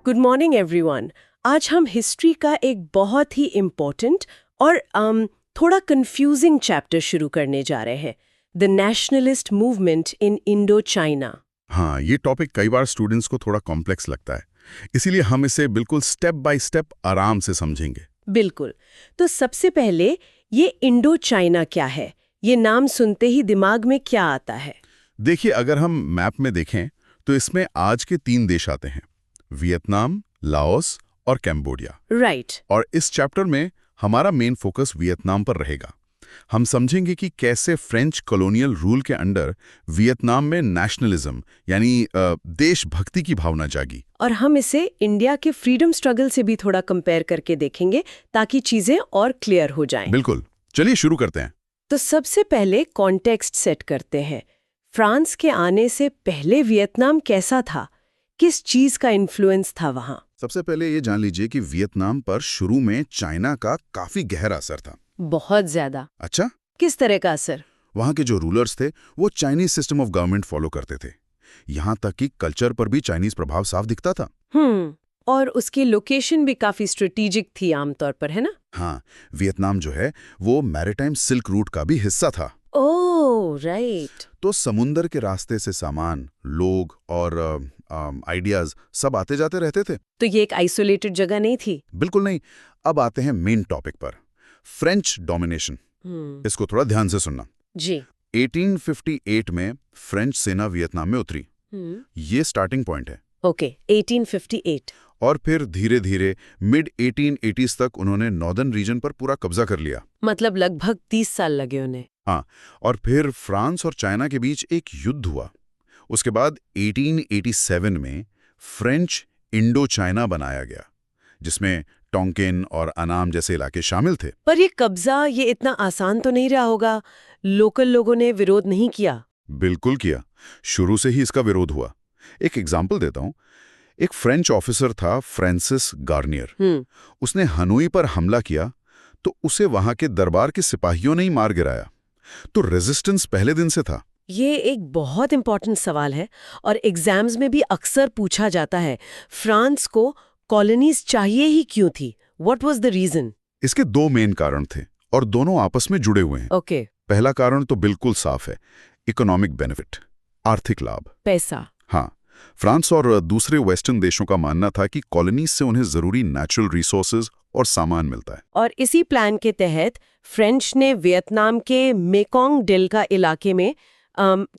Good morning everyone. आज हम history का एक बहुत ही इम्पोर्टेंट और थोड़ा कंफ्यूजिंग चैप्टर शुरू करने जा रहे हैं, the nationalist movement in Indo China. हाँ, ये टॉपिक कई बार स्टूडेंट्स को थोड़ा कॉम्प्लेक्स लगता है, इसीलिए हम इसे बिल्कुल स्टेप बाय स्टेप आराम से समझेंगे। बिल्कुल। तो सबसे पहले ये इंडो चाइना क्या है? ये नाम सुनते ही दिमाग में क्या आता है? देखिए, अगर हम मैप में देखें तो इसमें आज के 3 देश आते हैं, वियतनाम, लाओस और कैम्बोडिया। राइट। और इस चैप्टर में हमारा मेन फोकस वियतनाम पर रहेगा। हम समझेंगे कि कैसे फ्रेंच कॉलोनियल रूल के अंडर वियतनाम में नेशनलिज्म यानी देशभक्ति की भावना जागी। और हम इसे इंडिया के फ्रीडम स्ट्रगल से भी थोड़ा कंपेयर करके देखेंगे ताकि चीजें और क्लियर हो जाएं। बिल्कुल, चलिए शुरू करते हैं। तो सबसे पहले कॉन्टेक्स्ट सेट करते हैं। फ्रांस के आने से पहले वियतनाम कैसा था? किस चीज का इन्फ्लुएंस था वहां? सबसे पहले ये जान लीजिए कि वियतनाम पर शुरू में चाइना का काफी गहरा असर था। बहुत ज्यादा। अच्छा, किस तरह का असर? वहाँ के जो रूलर्स थे वो Chinese system of government follow करते थे। यहाँ तक कि कल्चर पर भी चाइनीज प्रभाव साफ दिखता था। और उसकी लोकेशन भी काफी स्ट्रेटेजिक थी आमतौर पर, है ना? हाँ, वियतनाम जो है वो मैरीटाइम सिल्क रूट का भी हिस्सा था। Oh right. तो समुंदर के रास्ते से सामान, लोग और आइडियाज सब आते जाते रहते थे। तो ये एक आइसोलेटेड जगह नहीं थी? बिल्कुल नहीं। अब आते हैं मेन टॉपिक पर, फ्रेंच डोमिनेशन। इसको थोड़ा ध्यान से सुनना जी। 1858 में फ्रेंच सेना वियतनाम में उतरी। ये स्टार्टिंग पॉइंट है। ओके, 1858। और फिर धीरे धीरे मिड 1880s तक उन्होंने नॉर्दर्न रीजन पर पूरा कब्जा कर लिया। मतलब लगभग 30 साल लगे उन्हें। हाँ, और फिर फ्रांस और चाइना के बीच एक युद्ध हुआ। उसके बाद 1887 में फ्रेंच इंडो चाइना बनाया गया, जिसमें टोंकिन और अनाम जैसे इलाके शामिल थे। पर ये कब्जा ये इतना आसान तो नहीं रहा होगा? लोकल लोगों ने विरोध नहीं किया? बिल्कुल किया। शुरू से ही इसका विरोध हुआ। एक एग्जाम्पल देता हूं। एक फ्रेंच ऑफिसर था, फ्रांसिस गार्नियर। उसने हनोई पर हमला किया तो उसे वहां के दरबार के सिपाहियों ने ही मार गिराया। तो रेजिस्टेंस पहले दिन से था। ये एक बहुत इंपॉर्टेंट सवाल है और एग्जाम्स में भी अक्सर पूछा जाता है। फ्रांस को कॉलोनीज चाहिए ही क्यों थी? What was the reason? इसके 2 मेन कारण थे और दोनों आपस में जुड़े हुए हैं। ओके। पहला कारण तो बिल्कुल साफ है, इकोनॉमिक बेनिफिट, आर्थिक लाभ, पैसा। हाँ, फ्रांस और दूसरे वेस्टर्न देशों का मानना था कि कॉलोनीज से उन्हें जरूरी नेचुरल रिसोर्सेज और सामान मिलता है। और इसी प्लान के तहत फ्रेंच ने वियतनाम के मेकोंग डेल्टा इलाके में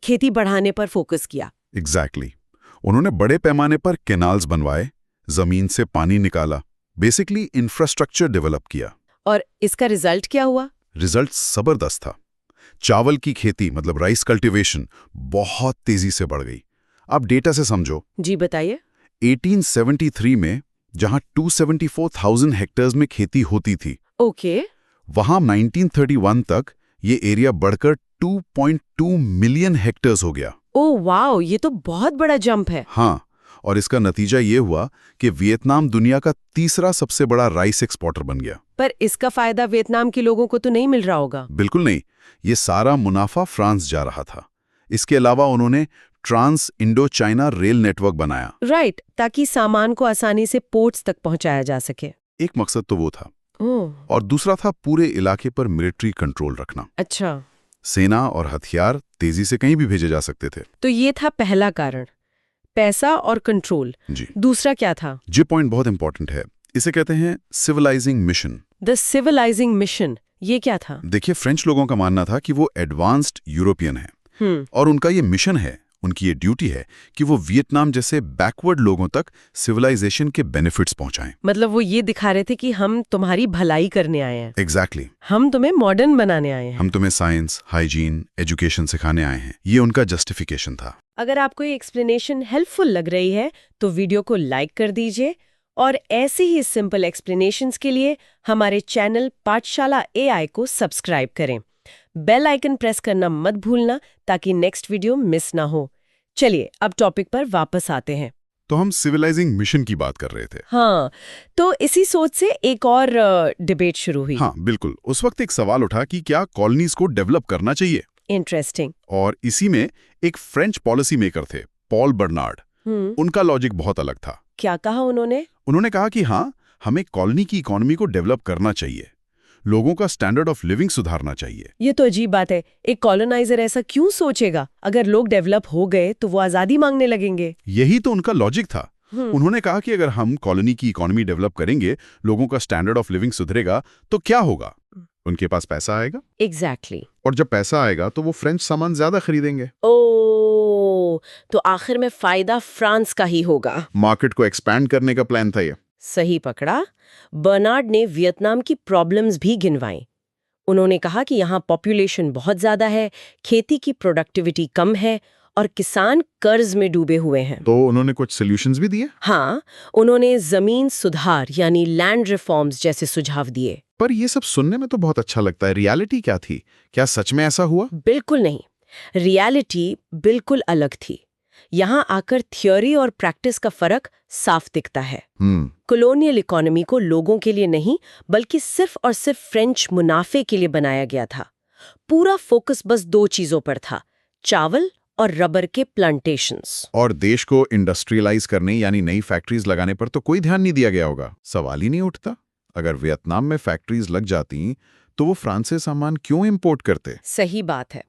खेती बढ़ाने पर फोकस किया। एग्जैक्टली। उन्होंने बड़े पैमाने पर कैनाल्स बनवाए, जमीन से पानी निकाला, बेसिकली इंफ्रास्ट्रक्चर डेवलप किया। और इसका रिजल्ट क्या हुआ? रिजल्ट जबरदस्त था। चावल की खेती मतलब राइस कल्टीवेशन बहुत तेजी से बढ़ गई। आप डेटा से समझो। जी बताइए। 1873 में जहां 274,000 हेक्टेयर्स में खेती होती थी, ओके, वहां 1931 तक ये एरिया बढ़कर 2.2 मिलियन हेक्टेयर्स हो गया। ओह वाओ, ये तो बहुत बड़ा जंप है। हाँ, और इसका नतीजा ये हुआ कि वियतनाम दुनिया का तीसरा सबसे बड़ा राइस एक्सपोर्टर बन गया। पर इसका फायदा वियतनाम के लोगों को तो नहीं मिल रहा होगा? बिल्कुल नहीं। ये सारा मुनाफा फ्रांस जा रहा था। इसके अलावा उन्होंने trans Indo China rail network बनाया। राइट, ताकि सामान को आसानी से पोर्ट्स तक पहुंचाया जा सके। एक मकसद तो वो था। ओह, और दूसरा था पूरे इलाके पर मिलिट्री कंट्रोल रखना। अच्छा। सेना और हथियार तेजी से कहीं भी भेजे जा सकते थे। तो ये था पहला कारण, पैसा और कंट्रोल। जी। दूसरा क्या था? ये पॉइंट बहुत इंपॉर्टेंट है। इसे कहते हैं civilising mission. The civilising mission, ये क्या था? देखिए, फ्रेंच लोगों का मानना था कि वो एडवांस्ड यूरोपियन है और उनका ये मिशन है, उनकी ये ड्यूटी है कि वो वियतनाम जैसे बैकवर्ड लोगों तक सिविलाइजेशन के बेनिफिट्स पहुंचाएं। मतलब वो ये दिखा रहे थे कि हम तुम्हारी भलाई करने आए हैं। एग्जैक्टली। हम तुम्हें मॉडर्न बनाने आए हैं। हम तुम्हें साइंस, हाइजीन, एजुकेशन सिखाने आए हैं। ये उनका जस्टिफिकेशन था। अगर आपको ये एक्सप्लेनेशन हेल्पफुल लग रही है तो वीडियो को लाइक कर दीजिए और ऐसे ही सिंपल एक्सप्लेनेशंस के लिए हमारे चैनल पाठशाला एआई को सब्सक्राइब करें। बेल आइकन प्रेस करना मत भूलना ताकि नेक्स्ट वीडियो मिस ना हो। चलिए अब टॉपिक पर वापस आते हैं। तो हम सिविलाइजिंग मिशन की बात कर रहे थे। हाँ, तो इसी सोच से एक और डिबेट शुरू हुई। हाँ बिल्कुल। उस वक्त एक सवाल उठा कि क्या कॉलोनीज को डेवलप करना चाहिए। इंटरेस्टिंग। और इसी में एक फ्रेंच पॉलिसी मेकर थे, पॉल बर्नार्ड। उनका लॉजिक बहुत अलग था। क्या कहा उन्होंने? उन्होंने कहा कि हाँ, हमें कॉलोनी की इकोनॉमी को डेवलप करना चाहिए, लोगों का स्टैंडर्ड ऑफ लिविंग सुधारना चाहिए। ये तो अजीब बात है। एक कॉलोनाइजर ऐसा क्यों सोचेगा? अगर लोग डेवलप हो गए तो वो आजादी मांगने लगेंगे। यही तो उनका लॉजिक था। उन्होंने कहा कि अगर हम कॉलोनी की इकोनॉमी डेवलप करेंगे, लोगों का स्टैंडर्ड ऑफ लिविंग सुधरेगा, तो क्या होगा? उनके पास पैसा आएगा। एग्जैक्टली। और जब पैसा आएगा तो वो फ्रेंच सामान ज्यादा खरीदेंगे। ओ, तो आखिर में फायदा फ्रांस का ही होगा। मार्केट को एक्सपैंड करने का प्लान था ये। सही पकड़ा। बर्नार्ड ने वियतनाम की प्रॉब्लम्स भी गिनवाई। उन्होंने कहा कि यहाँ पॉपुलेशन बहुत ज्यादा है, खेती की प्रोडक्टिविटी कम है और किसान कर्ज में डूबे हुए हैं। तो उन्होंने कुछ सॉल्यूशंस भी दिए। हाँ, उन्होंने जमीन सुधार यानी लैंड रिफॉर्म्स जैसे सुझाव दिए। पर ये सब सुनने में तो बहुत अच्छा लगता है। रियलिटी क्या थी? क्या सच में ऐसा हुआ? बिल्कुल नहीं। रियलिटी बिल्कुल अलग थी। यहाँ आकर थ्योरी और प्रैक्टिस का फर्क साफ दिखता है। कॉलोनियल इकोनॉमी को लोगों के लिए नहीं, बल्कि सिर्फ और सिर्फ फ्रेंच मुनाफे के लिए बनाया गया था। पूरा फोकस बस 2 चीजों पर था, चावल और रबर के प्लांटेशंस। और देश को इंडस्ट्रियलाइज करने यानी नई फैक्ट्रीज लगाने पर तो कोई ध्यान नहीं दिया गया होगा। सवाल ही नहीं उठता। अगर वियतनाम में फैक्ट्रीज लग जाती तो वो फ्रांस से सामान क्यों इंपोर्ट करते? सही बात है।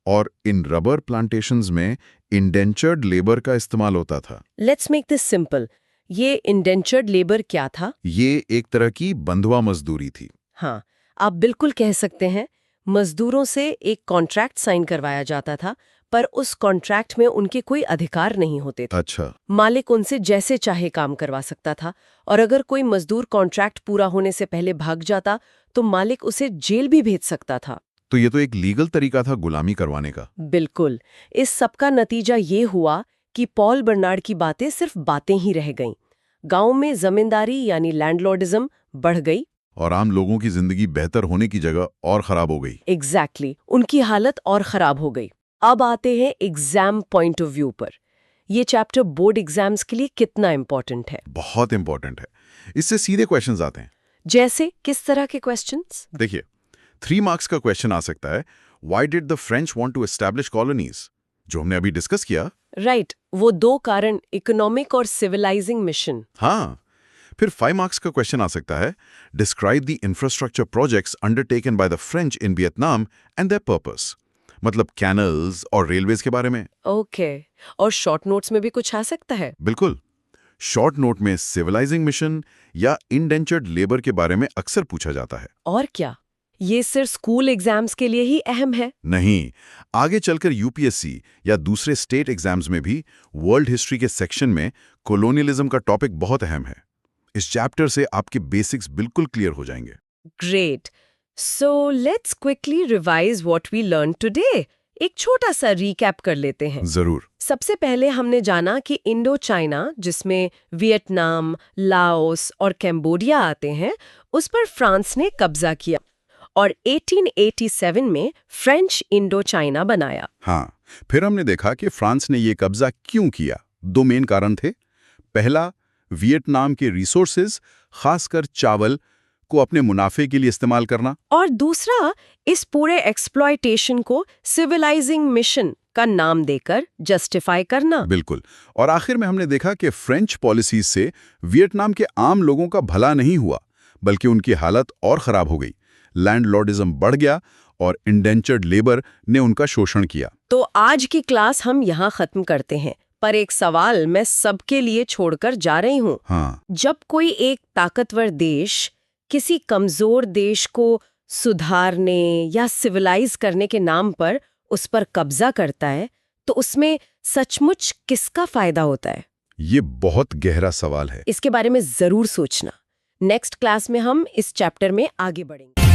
और इन रबर प्लांटेशंस में इंडेंचर्ड लेबर का इस्तेमाल होता था। Let's make this simple. ये इंडेंचर्ड लेबर क्या था? ये एक तरह की बंधुआ मजदूरी थी। हाँ, आप बिल्कुल कह सकते हैं। मजदूरों से एक कॉन्ट्रैक्ट साइन करवाया जाता था, पर उस कॉन्ट्रैक्ट में उनके कोई अधिकार नहीं होते थे। अच्छा। मालिक उनसे जैसे चाहे काम करवा सकता था, और अगर कोई मजदूर कॉन्ट्रैक्ट पूरा होने से पहले भाग जाता तो मालिक उसे जेल भी भेज सकता था। तो ये तो एक लीगल तरीका था गुलामी करवाने का। बिल्कुल। इस सब का नतीजा ये हुआ कि पॉल बर्नार्ड की बातें सिर्फ बातें ही रह गईं। गांव में जमींदारी यानी लैंडलॉर्डिज्म बढ़ गई और आम लोगों की जिंदगी बेहतर होने की जगह और खराब हो गई। एग्जैक्टली। उनकी हालत और खराब हो गई। अब आते हैं एग्जाम पॉइंट ऑफ व्यू पर। ये चैप्टर बोर्ड एग्जाम्स के लिए कितना इंपॉर्टेंट है? बहुत इंपॉर्टेंट है। इससे सीधे क्वेश्चंस आते हैं। जैसे किस तरह के क्वेश्चंस? देखिए, 3 मार्क्स का क्वेश्चन आ सकता है, why did the French want to establish colonies, जो हमने अभी डिस्कस किया। राइट, वो 2 कारण, इकोनॉमिक और सिविलाइजिंग मिशन। हाँ। फिर 5 मार्क्स का क्वेश्चन आ सकता है, describe the infrastructure projects undertaken by the French in Vietnam and there purpose, मतलब कैनल्स और रेलवेज के बारे में। ओके। और शॉर्ट नोट्स में भी कुछ आ सकता है? बिल्कुल। शॉर्ट नोट में सिविलाइजिंग मिशन या इंडेंचर्ड लेबर के बारे में अक्सर पूछा जाता है। और क्या ये सिर्फ स्कूल एग्जाम्स के लिए ही अहम है? नहीं, आगे चलकर यूपीएससी या दूसरे स्टेट एग्जाम्स में भी वर्ल्ड हिस्ट्री के सेक्शन में कॉलोनियलिज्म का टॉपिक बहुत अहम है। इस चैप्टर से आपके बेसिक्स बिल्कुल क्लियर हो जाएंगे। Great. So let's quickly revise what we learn today. एक छोटा सा रीकैप कर लेते हैं। जरूर। सबसे पहले हमने जाना कि इंडो चाइना, जिसमें वियतनाम, लाओस और कैम्बोडिया आते हैं, उस पर फ्रांस ने कब्जा किया और 1887 में फ्रेंच इंडो चाइना बनाया। हाँ, फिर हमने देखा कि फ्रांस ने ये कब्जा क्यों किया। 2 मेन कारण थे। पहला, वियतनाम के रिसोर्सेज, खासकर चावल को अपने मुनाफे के लिए इस्तेमाल करना, और दूसरा, इस पूरे एक्सप्लॉयटेशन को सिविलाइजिंग मिशन का नाम देकर जस्टिफाई करना। बिल्कुल। और आखिर में हमने देखा कि फ्रेंच पॉलिसीज से वियतनाम के आम लोगों का भला नहीं हुआ, बल्कि उनकी हालत और खराब हो गई। लैंडलॉर्डिज्म बढ़ गया और इंडेंचर्ड लेबर ने उनका शोषण किया। तो आज की क्लास हम यहाँ खत्म करते हैं, पर एक सवाल मैं सबके लिए छोड़कर जा रही हूँ। हाँ। जब कोई एक ताकतवर देश किसी कमजोर देश को सुधारने या सिविलाइज करने के नाम पर उस पर कब्जा करता है, तो उसमें सचमुच किसका फायदा होता है? ये बहुत गहरा सवाल है। इसके बारे में जरूर सोचना। नेक्स्ट क्लास में हम इस चैप्टर में आगे बढ़ेंगे।